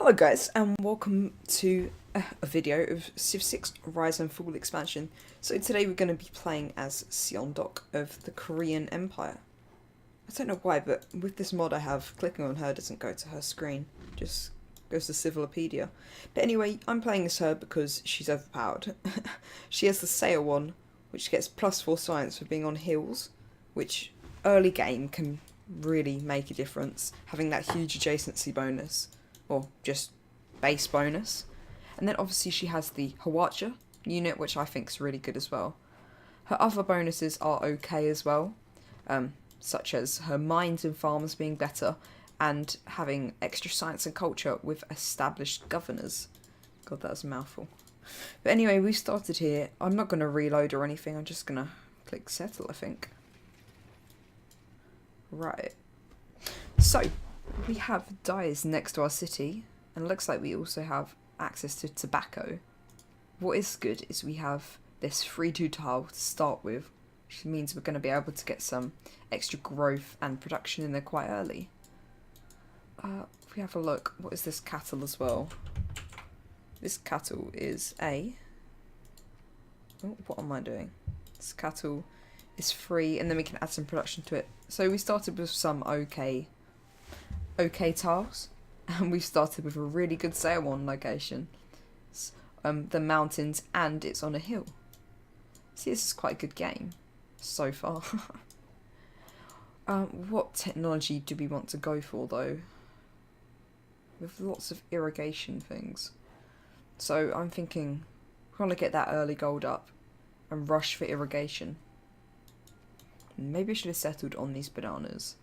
Hello guys and welcome to a video of Civ 6 Rise and Fall expansion. So today we're going to be playing as Seondok of the Korean Empire. I don't know why, but with this mod I have, clicking on her doesn't go to her screen, just goes to Civilopedia. But anyway, I'm playing as her because she's overpowered. She has the Sail one, which gets +4 science for being on hills, which early game can really make a difference, having that huge adjacency bonus. Or just base bonus. And then obviously she has the Hawacha unit, which I think is really good as well. Her other bonuses are okay as well, such as her mines and farms being better, and having extra science and culture with established governors. God, that was a mouthful. But anyway, we started here. I'm not going to reload or anything, I'm just going to click settle, I think. Right. So, we have dyes next to our city, and it looks like we also have access to tobacco. What is good is we have this 3-2 tile to start with, which means we're going to be able to get some extra growth and production in there quite early. If we have a look, what is this cattle as well? This cattle is a... Oh, what am I doing? This cattle is free, and then we can add some production to it. So we started with some okay tiles, and we've started with a really good sail one location. It's, the mountains, and it's on a hill. See, this is quite a good game so far. What technology do we want to go for though? With lots of irrigation things. So I'm thinking we want to get that early gold up and rush for irrigation. Maybe I should have settled on these bananas.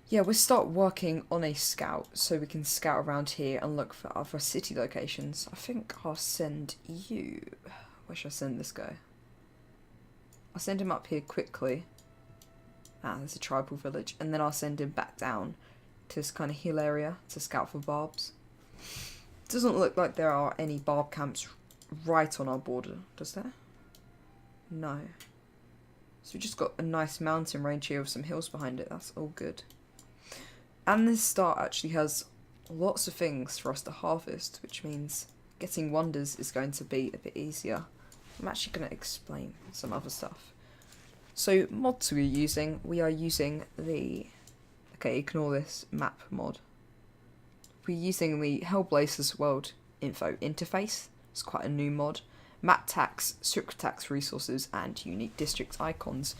Yeah, we'll start working on a scout so we can scout around here and look for other city locations. I think I'll send you... Where should I send this guy? I'll send him up here quickly. There's a tribal village. And then I'll send him back down to this kind of hill area to scout for barbs. Doesn't look like there are any barb camps right on our border, does there? No. So we just got a nice mountain range here with some hills behind it. That's all good. And this start actually has lots of things for us to harvest, which means getting wonders is going to be a bit easier. I'm actually going to explain some other stuff. So mods we are using the... Okay, ignore this map mod. We're using the Hellblazers World Info interface. It's quite a new mod. Map tax, secret tax resources, and unique district icons.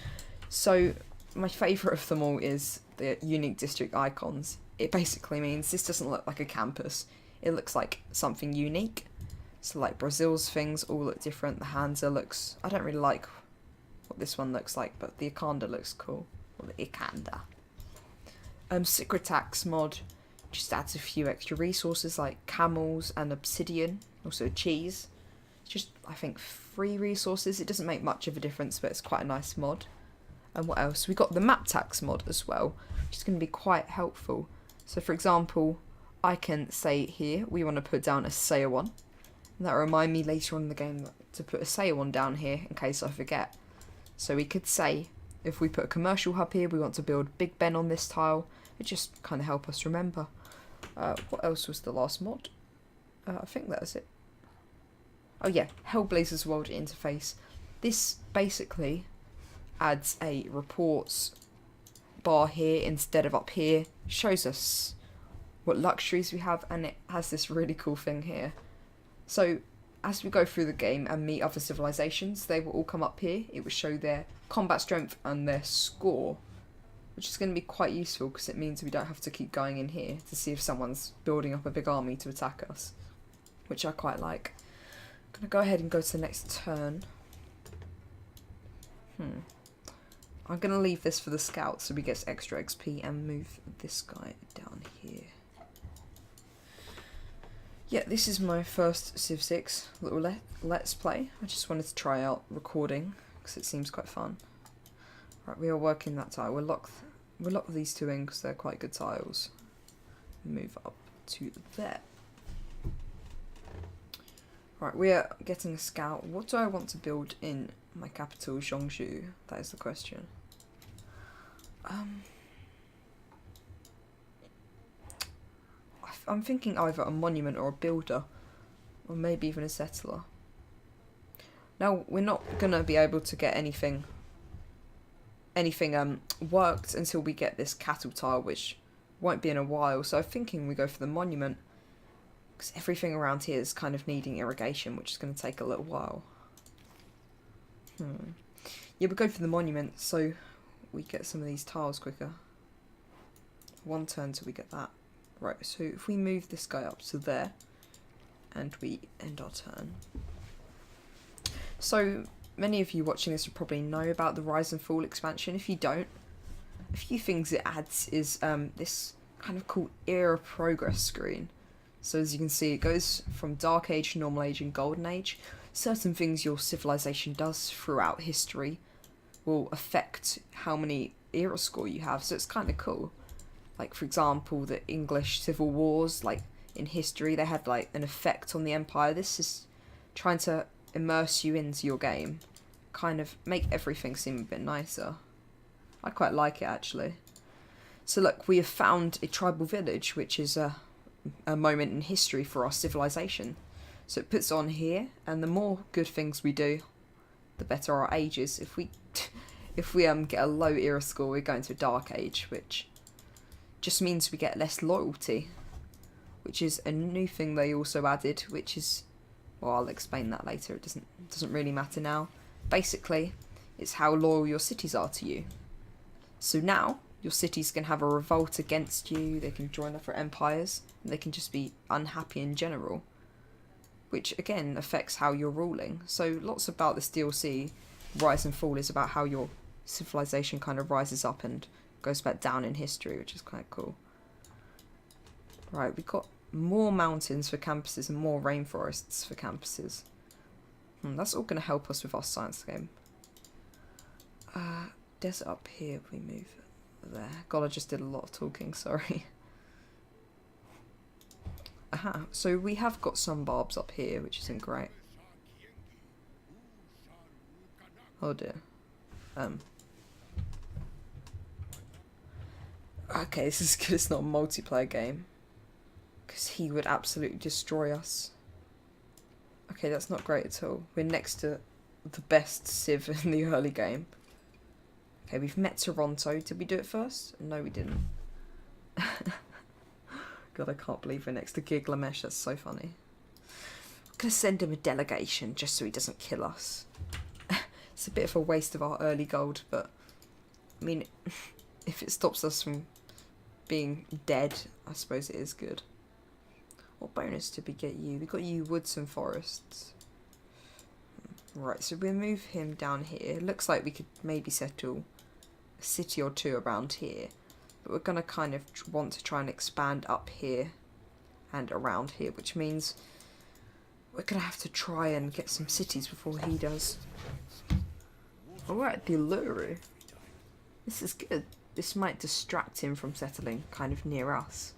So my favourite of them all is the unique district icons. It basically means this doesn't look like a campus. It looks like something unique. So like Brazil's things all look different. The Hansa looks... I don't really like what this one looks like, but the Ikanda looks cool. Or the Ikanda. Secret tax mod just adds a few extra resources like camels and obsidian. Also cheese. Just, I think, 3 resources. It doesn't make much of a difference, but it's quite a nice mod. And what else? We got the map tax mod as well, which is going to be quite helpful. So, for example, I can say here, we want to put down a sail one. And that'll remind me later on in the game to put a sail one down here in case I forget. So we could say, if we put a commercial hub here, we want to build Big Ben on this tile. It just kind of help us remember. What else was the last mod? I think that was it. Oh yeah, Hellblazers World Interface. This basically adds a reports bar here instead of up here. Shows us what luxuries we have, and it has this really cool thing here. So as we go through the game and meet other civilizations, they will all come up here. It will show their combat strength and their score, which is going to be quite useful because it means we don't have to keep going in here to see if someone's building up a big army to attack us, which I quite like. I'm going to go ahead and go to the next turn. I'm going to leave this for the scout so we get extra XP and move this guy down here. Yeah, this is my first Civ 6 little let's play. I just wanted to try out recording because it seems quite fun. Right, we are working that tile. We'll lock these 2 in because they're quite good tiles. Move up to there. Right, we are getting a scout. What do I want to build in my capital, Zhongzhou? That is the question. I'm thinking either a monument or a builder, or maybe even a settler. Now, we're not gonna be able to get anything worked until we get this cattle tile, which won't be in a while. So I'm thinking we go for the monument, because everything around here is kind of needing irrigation, which is going to take a little while. Yeah, we go for the monument so we get some of these tiles quicker. One turn till we get that. Right, so if we move this guy up to there, and we end our turn. So, many of you watching this will probably know about the Rise and Fall expansion. If you don't, a few things it adds is this kind of cool era progress screen. So as you can see, it goes from Dark Age, Normal Age and Golden Age. Certain things your civilization does throughout history will affect how many era score you have, so it's kind of cool. Like, for example, the English Civil Wars, like, in history, they had, like, an effect on the Empire. This is trying to immerse you into your game. Kind of make everything seem a bit nicer. I quite like it, actually. So, look, we have found a tribal village, which is a moment in history for our civilization. So it puts on here, and the more good things we do, the better our age is. If we get a low era score, we're going to a dark age, which just means we get less loyalty, which is a new thing they also added, which is, well, I'll explain that later. It doesn't really matter now. Basically, it's how loyal your cities are to you. So now your cities can have a revolt against you, they can join other empires, and they can just be unhappy in general, which again affects how you're ruling. So lots about this DLC, Rise and Fall, is about how your civilization kind of rises up and goes back down in history, which is quite cool. Right, we've got more mountains for campuses and more rainforests for campuses. That's all going to help us with our science game. Desert up here, if we move there. God, I just did a lot of talking, sorry. Aha, so we have got some barbs up here, which isn't great. Oh dear. Okay, this is good. It's not a multiplayer game, because he would absolutely destroy us. Okay, that's not great at all. We're next to the best civ in the early game. Okay, we've met Toronto. Did we do it first? No, we didn't. God, I can't believe we're next to Gilgamesh. That's so funny. I'm going to send him a delegation just so he doesn't kill us. It's a bit of a waste of our early gold, but I mean, if it stops us from being dead, I suppose it is good. What bonus did we get you? We got you woods and forests. Right, so we'll move him down here. Looks like we could maybe settle a city or two around here. But we're going to kind of want to try and expand up here and around here, which means we're going to have to try and get some cities before he does. Oh, we're at the Alluru. This is good. This might distract him from settling kind of near us.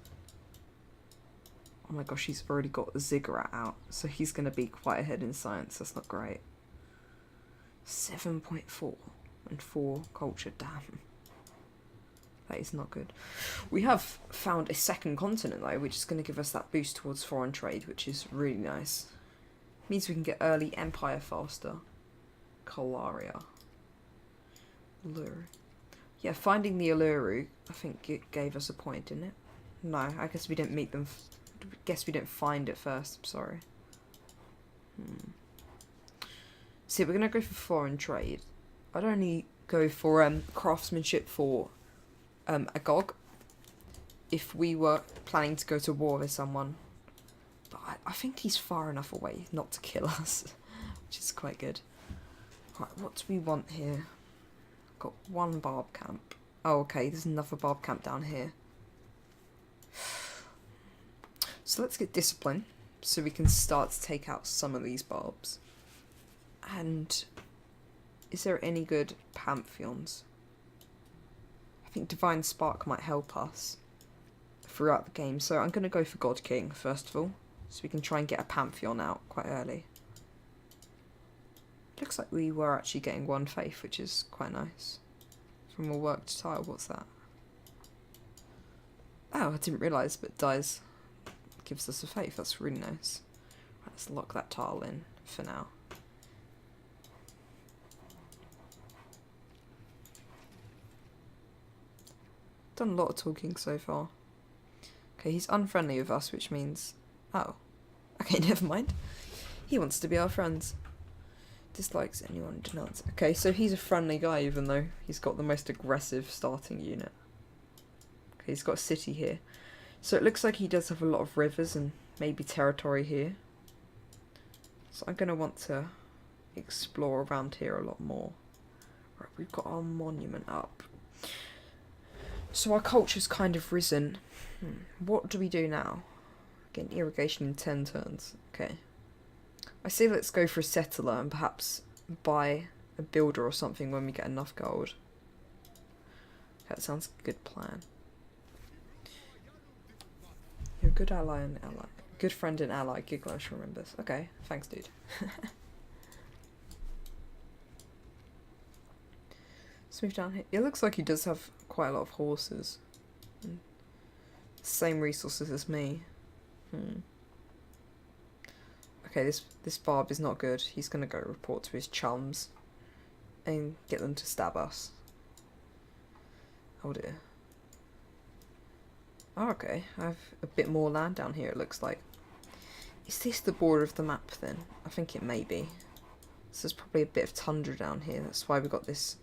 Oh my gosh, he's already got the ziggurat out, so he's going to be quite ahead in science. That's not great. 7.4 and 4 culture, damn. That is not good. We have found a second continent though, which is going to give us that boost towards foreign trade, which is really nice. Means we can get early empire faster. Kalaria. Alluru. Yeah, finding the Alluru, I think it gave us a point, didn't it? No, I guess we didn't meet them. Guess we didn't find it first. I'm sorry. See, we're gonna go for foreign trade. I'd only go for craftsmanship for Agog if we were planning to go to war with someone. But I think he's far enough away not to kill us, which is quite good. Right, what do we want here? Got one barb camp. Oh, okay, there's another barb camp down here. So let's get discipline, so we can start to take out some of these barbs. And is there any good pantheons? I think Divine Spark might help us throughout the game, so I'm going to go for God King first of all, so we can try and get a pantheon out quite early. Looks like we were actually getting one faith, which is quite nice. From a worked tile, what's that? Oh, I didn't realise, but dies gives us a faith. That's really nice. Let's lock that tile in for now. Done a lot of talking so far. Okay, he's unfriendly with us, which means... Oh. Okay, never mind. He wants to be our friends. Dislikes anyone denounce. Okay, so he's a friendly guy, even though he's got the most aggressive starting unit. Okay, he's got a city here. So it looks like he does have a lot of rivers and maybe territory here. So I'm going to want to explore around here a lot more. Right, we've got our monument up. So our culture's kind of risen. What do we do now? Get irrigation in 10 turns. Okay. I say let's go for a settler and perhaps buy a builder or something when we get enough gold. That sounds like a good plan. You're a good ally and ally. Good friend and ally. Giglash remembers. Okay, thanks, dude. Let's move down here. It looks like he does have quite a lot of horses. Same resources as me. Okay, this barb is not good. He's gonna go report to his chums and get them to stab us. Oh dear. Oh, okay, I have a bit more land down here, it looks like. Is this the border of the map then? I think it may be. So there's probably a bit of tundra down here. That's why we got this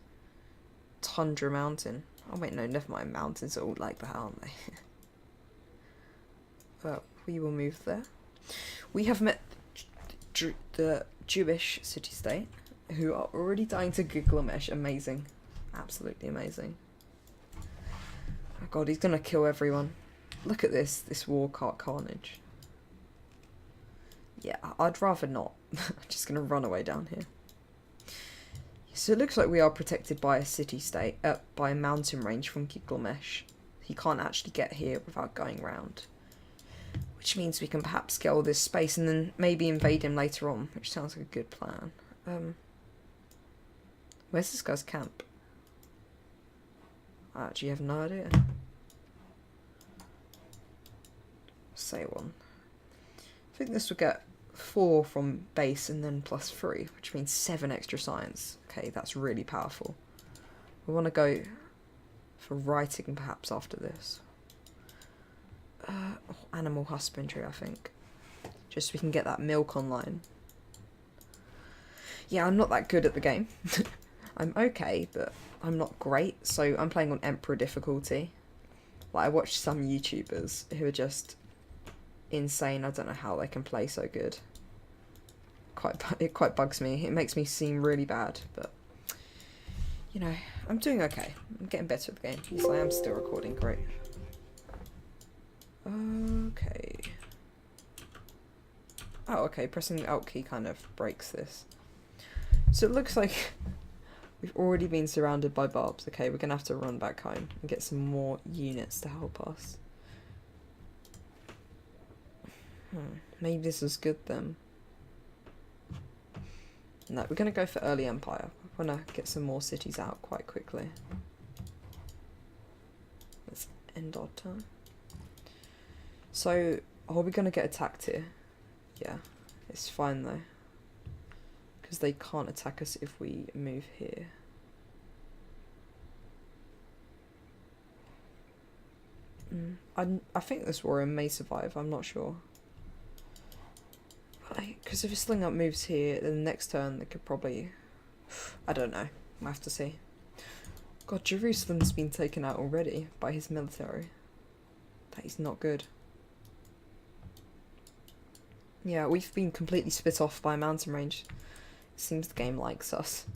tundra mountain. Oh wait, no, never mind. Mountains are all like that, aren't they? We will move there. We have met the Jewish city-state, who are already dying to Gilgamesh. Amazing. Absolutely amazing. Oh god, he's gonna kill everyone. Look at this war cart carnage. Yeah, I'd rather not. I'm just gonna run away down here. So it looks like we are protected by a city-state, by a mountain range from Gilgamesh. He can't actually get here without going round. Which means we can perhaps get all this space and then maybe invade him later on, which sounds like a good plan. Where's this guy's camp? I actually have no idea. Say one. I think this will get 4 from base and then plus 3, which means 7 extra science. Okay, that's really powerful. We want to go for writing perhaps after this. Animal husbandry, I think. Just so we can get that milk online. Yeah, I'm not that good at the game. I'm okay, but I'm not great, so I'm playing on Emperor difficulty. Like, I watch some YouTubers who are just insane. I don't know how they can play so good. It quite bugs me. It makes me seem really bad, but you know, I'm doing okay. I'm getting better at the game. Yes, I am still recording. Great. Okay. Oh, okay. Pressing the Alt key kind of breaks this. So it looks like we've already been surrounded by barbs. Okay, we're gonna have to run back home and get some more units to help us. Maybe this is good then. No, we're gonna go for early empire. I wanna get some more cities out quite quickly. Let's end our turn. So, are we gonna get attacked here? Yeah, it's fine though. Because they can't attack us if we move here. I think this warrior may survive, I'm not sure. Because if a sling up moves here, then the next turn they could probably... I don't know, we'll have to see. God, Jerusalem's been taken out already by his military. That is not good. Yeah, we've been completely split off by a mountain range. Seems the game likes us.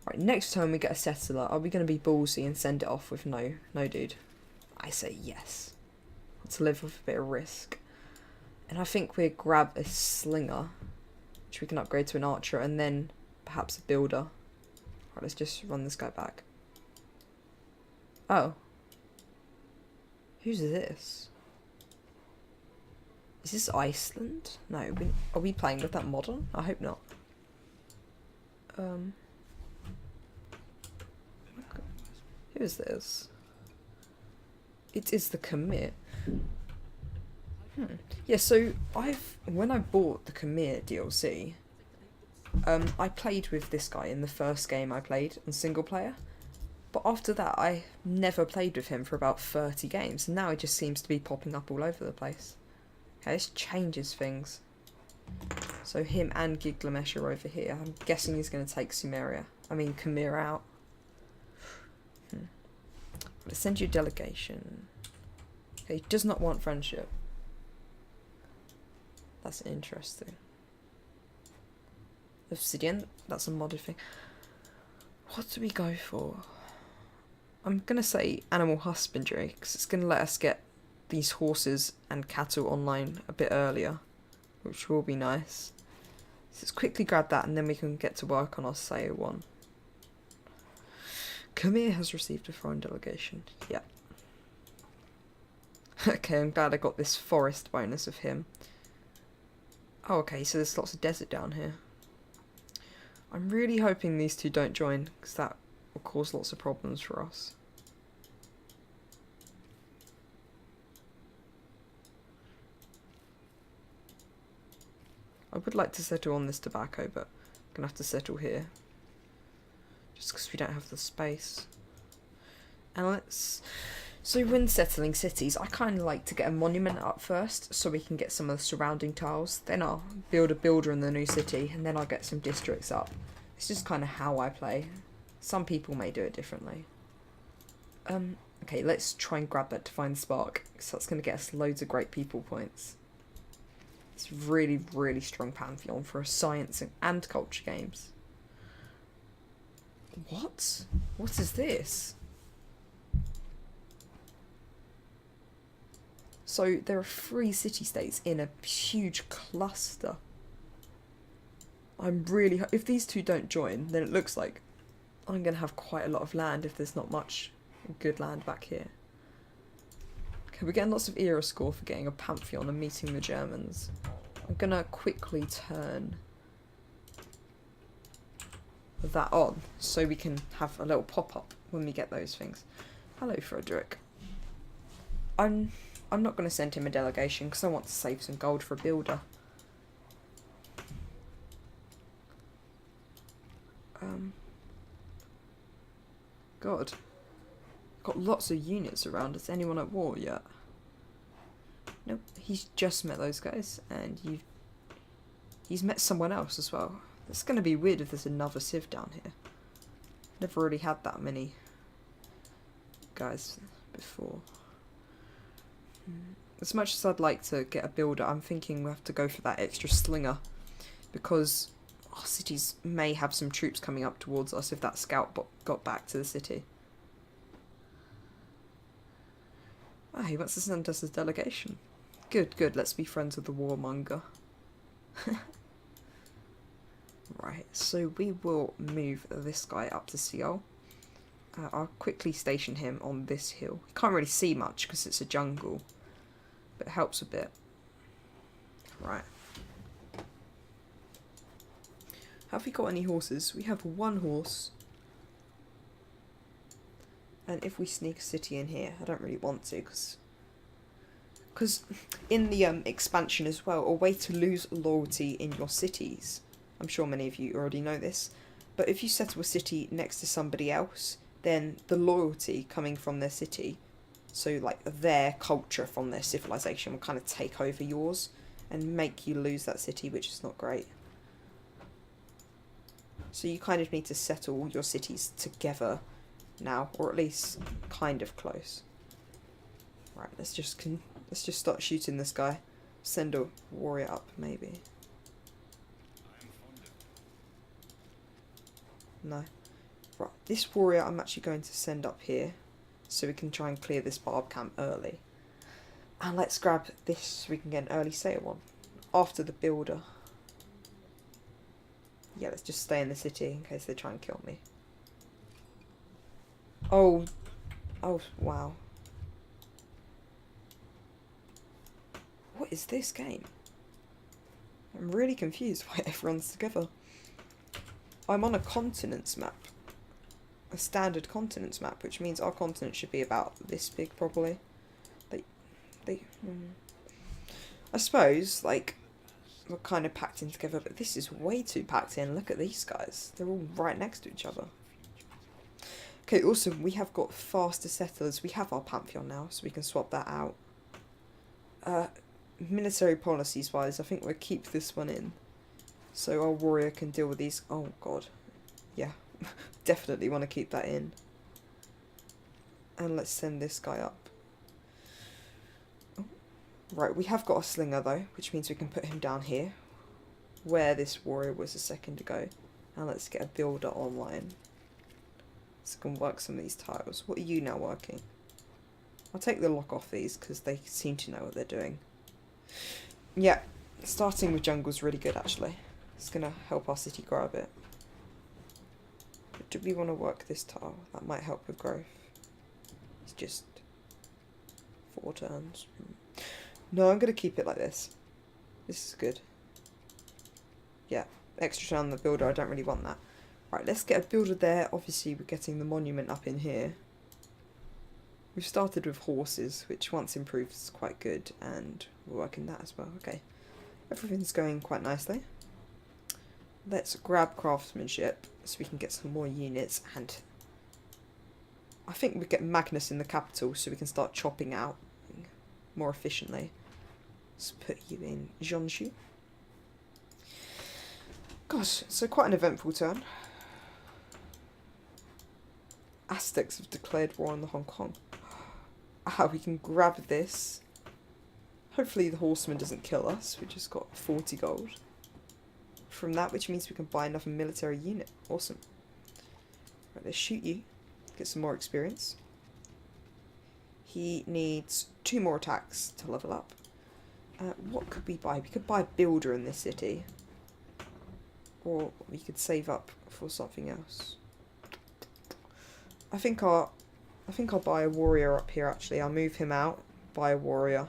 Right, next time we get a settler, are we going to be ballsy and send it off with no dude? I say yes. Let's live with a bit of risk. And I think we'll grab a slinger, which we can upgrade to an archer, and then perhaps a builder. Right, let's just run this guy back. Oh. Who's this? Is this Iceland? No, are we playing with that modern? I hope not. Who is this? It is the commit. Yeah, so when I bought the Khmer DLC, I played with this guy in the first game I played on single player. But after that, I never played with him for about 30 games, and now he just seems to be popping up all over the place. Okay, this changes things. So him and Gilgamesh are over here. I'm guessing he's going to take Khmer out. Let's send you a delegation. Okay, he does not want friendship. That's interesting. Obsidian, that's a modded thing. What do we go for? I'm going to say animal husbandry, because it's going to let us get these horses and cattle online a bit earlier, which will be nice. So let's quickly grab that, and then we can get to work on our sale one. Khmer has received a foreign delegation. Yeah. Okay, I'm glad I got this forest bonus of him. Oh, okay, so there's lots of desert down here. I'm really hoping these two don't join, because that will cause lots of problems for us. I would like to settle on this tobacco, but I'm going to have to settle here. Just because we don't have the space. And so when settling cities, I kind of like to get a monument up first, so we can get some of the surrounding tiles. Then I'll build a builder in the new city, and then I'll get some districts up. It's just kind of how I play. Some people may do it differently. Okay, let's try and grab that Divine Spark, because that's going to get us loads of great people points. It's really, really strong pantheon for a science and culture games. What? What is this? So there are 3 city-states in a huge cluster. I'm really... If these two don't join, then it looks like I'm going to have quite a lot of land if there's not much good land back here. Okay, we're getting lots of era score for getting a pantheon and meeting the Germans. I'm going to quickly turn that on so we can have a little pop-up when we get those things. Hello, Frederick. I'm not going to send him a delegation because I want to save some gold for a builder. God. Got lots of units around. Is anyone at war yet? Nope. He's just met those guys, and he's met someone else as well. It's going to be weird if there's another Civ down here. Never really had that many guys before. As much as I'd like to get a builder, I'm thinking we have to go for that extra slinger, because our cities may have some troops coming up towards us if that scout got back to the city. Ah, he wants to send us a delegation. Good, good, let's be friends with the warmonger. Right, so we will move this guy up to Seoul. I'll quickly station him on this hill. You can't really see much because it's a jungle, but it helps a bit. Right. Have we got any horses? We have 1 horse. And if we sneak a city in here, I don't really want to, because in the expansion as well, a way to lose loyalty in your cities. I'm sure many of you already know this, but if you settle a city next to somebody else, then the loyalty coming from their city, so like their culture from their civilization, will kind of take over yours and make you lose that city, which is not great. So you kind of need to settle your cities together now, or at least kind of close. Right, let's just start shooting this guy. Send a warrior up, maybe. No. Right, this warrior I'm actually going to send up here, so we can try and clear this barb camp early. And let's grab this so we can get an early sale one after the builder. Yeah, let's just stay in the city in case they try and kill me. Oh, wow. What is this game? I'm really confused why everyone's together. I'm on a continents map. A standard continents map, which means our continent should be about this big, probably. I suppose, like, we're kind of packed in together, but this is way too packed in. Look at these guys. They're all right next to each other. Okay, awesome. We have got faster settlers. We have our Pantheon now, so we can swap that out. Military policies wise, I think we'll keep this one in. So our warrior can deal with these. Oh, God. Yeah, definitely want to keep that in. And let's send this guy up. Oh. Right, we have got a slinger though, which means we can put him down here, where this warrior was a second ago. And let's get a builder online. So we can work some of these tiles. What are you now working? I'll take the lock off these because they seem to know what they're doing. Yeah, starting with jungle is really good actually. It's going to help our city grow a bit. But do we want to work this tile? That might help with growth. It's just 4 turns. No, I'm going to keep it like this. This is good. Yeah, extra turn on the builder. I don't really want that. Right, let's get a builder there. Obviously, we're getting the monument up in here. We've started with horses, which once improved is quite good, and we're working that as well. Okay, everything's going quite nicely. Let's grab craftsmanship so we can get some more units, and I think we get Magnus in the capital so we can start chopping out more efficiently. Let's put you in Jiangsu. Gosh, so quite an eventful turn. Aztecs have declared war on the Hong Kong. Ah, we can grab this. Hopefully the horseman doesn't kill us. We just got 40 gold from that, which means we can buy another military unit. Awesome. Right, let's shoot you. Get some more experience. He needs 2 more attacks to level up. What could we buy? We could buy a builder in this city. Or we could save up for something else. I think I'll buy a warrior up here actually. I'll move him out, buy a warrior.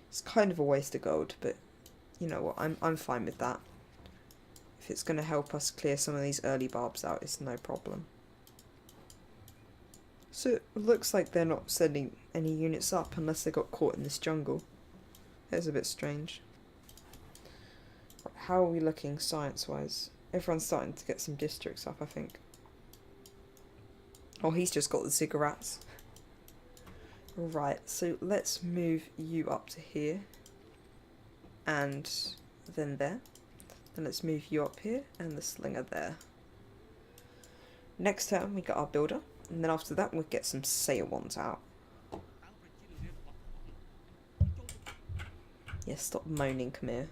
It's kind of a waste of gold, but you know what, I'm fine with that. If it's going to help us clear some of these early barbs out, it's no problem. So it looks like they're not sending any units up unless they got caught in this jungle. That's a bit strange. How are we looking science-wise? Everyone's starting to get some districts up, I think. Oh, he's just got the ziggurats. Right, so let's move you up to here. And then there. Then let's move you up here and the slinger there. Next turn we got our builder. And then after that we'll get some sail ones out. Yeah, stop moaning, come here.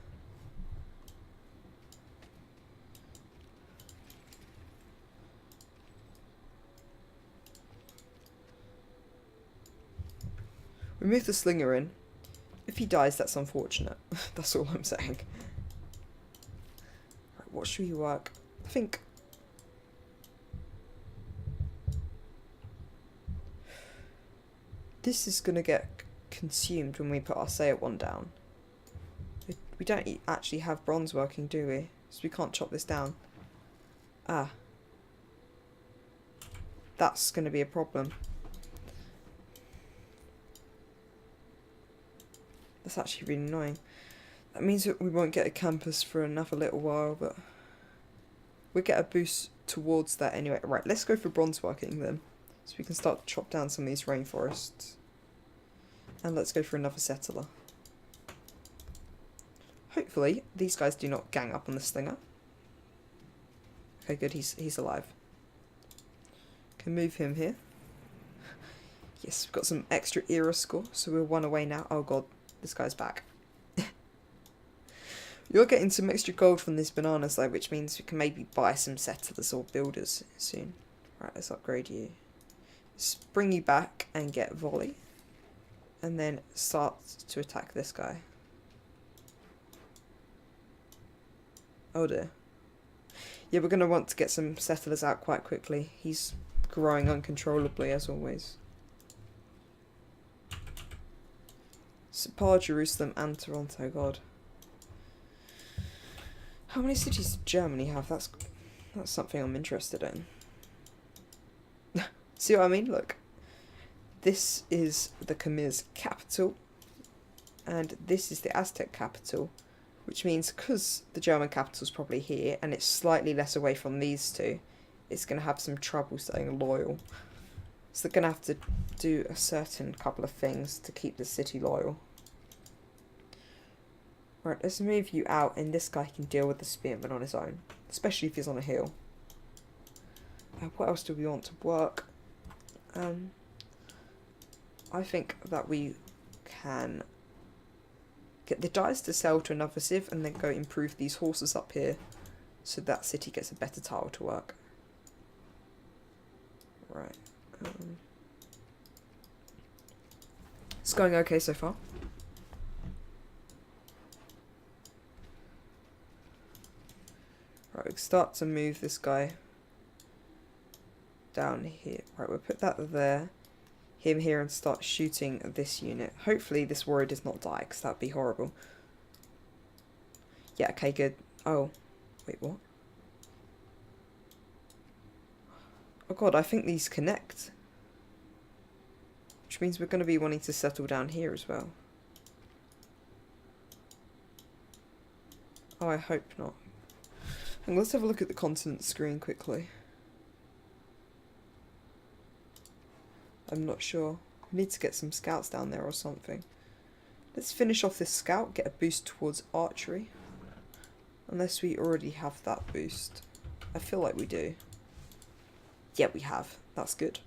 We move the slinger in. If he dies, that's unfortunate. That's all I'm saying. Right, what should we work? I think... this is going to get consumed when we put our sail one down. We don't actually have bronze working, do we? So we can't chop this down. Ah. That's going to be a problem. That's actually really annoying. That means that we won't get a campus for another little while, but we'll get a boost towards that anyway. Right, let's go for bronze working then, so we can start to chop down some of these rainforests. And let's go for another settler. Hopefully these guys do not gang up on the slinger. Okay, good, he's alive. Can move him here. Yes, we've got some extra era score, so we're 1 away now. Oh god, this guy's back. You're getting some extra gold from these bananas though, which means we can maybe buy some settlers or builders soon. Right, let's upgrade you. Let's bring you back and get volley. And then start to attack this guy. Oh dear. Yeah, we're going to want to get some settlers out quite quickly. He's growing uncontrollably as always. Separ, Jerusalem and Toronto, god. How many cities does Germany have? That's something I'm interested in. See what I mean? Look. this is the Khamir's capital, and this is the Aztec capital, which means because the German capital is probably here and it's slightly less away from these two, it's going to have some trouble staying loyal. So they're going to have to do a certain couple of things to keep the city loyal. Right, let's move you out, and this guy can deal with the spearman on his own, especially if he's on a hill. What else do we want to work? I think that we can get the dyes to sell to another civ and then go improve these horses up here so that city gets a better tile to work. Right. It's going okay so far. Right, we start to move this guy down here. Right, we'll put that there, him here, and start shooting this unit. Hopefully this warrior does not die, because that would be horrible. Yeah, okay, good. Oh, wait, what? Oh god, I think these connect. Which means we're going to be wanting to settle down here as well. Oh, I hope not. And let's have a look at the continent screen quickly. I'm not sure. We need to get some scouts down there or something. Let's finish off this scout, get a boost towards archery. Unless we already have that boost. I feel like we do. Yeah, we have. That's good.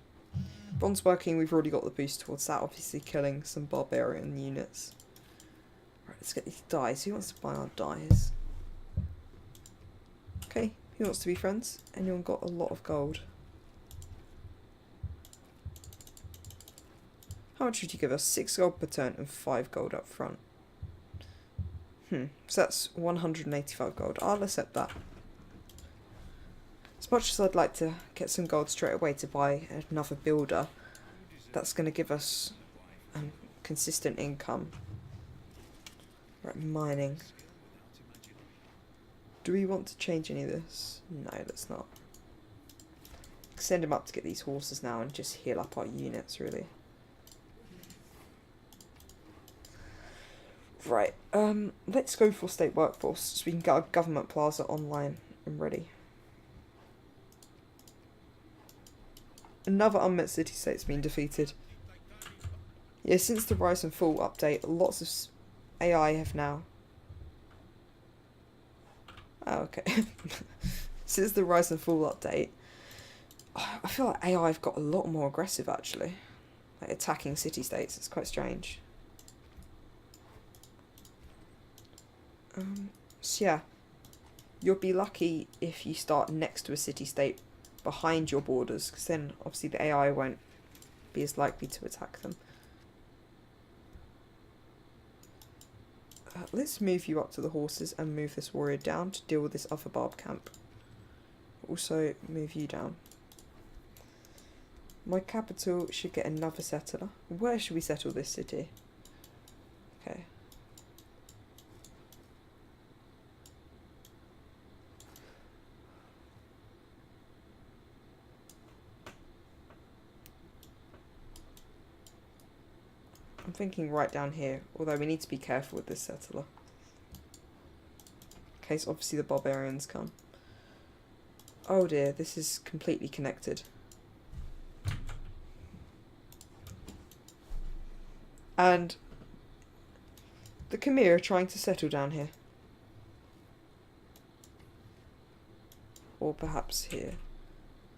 Bond's working, we've already got the boost towards that, obviously killing some barbarian units. Right, let's get these dies. Who wants to buy our dies? Okay, who wants to be friends? Anyone got a lot of gold? How much would you give us? 6 gold per turn and 5 gold up front. So that's 185 gold. I'll accept that. As much as I'd like to get some gold straight away to buy another builder, that's going to give us consistent income. Right, mining. Do we want to change any of this? No, let's not. Send him up to get these horses now and just heal up our units, really. Right, let's go for state workforce so we can get our government plaza online and ready. Another unmet city-state's been defeated. Yeah, since the Rise and Fall update, lots of AI have now... Oh, okay. Since the Rise and Fall update, I feel like AI have got a lot more aggressive, actually. Like, attacking city-states, it's quite strange. So yeah, you'll be lucky if you start next to a city-state behind your borders, because then obviously the AI won't be as likely to attack them. Let's move you up to the horses and move this warrior down to deal with this other barb camp. Also move you down. My capital should get another settler. Where should we settle this city? Okay. I'm thinking right down here, although we need to be careful with this settler. In case obviously the barbarians come. Oh dear, this is completely connected. And the Khmer are trying to settle down here. Or perhaps here.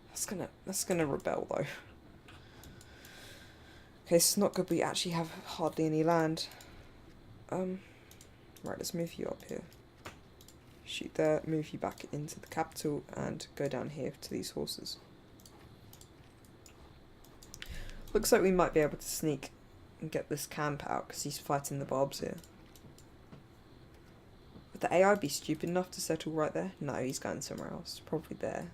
That's gonna rebel though. Okay, it's not good, we actually have hardly any land. Right, let's move you up here. Shoot there, move you back into the capital, and go down here to these horses. Looks like we might be able to sneak and get this camp out, because he's fighting the barbs here. Would the AI be stupid enough to settle right there? No, he's going somewhere else. Probably there.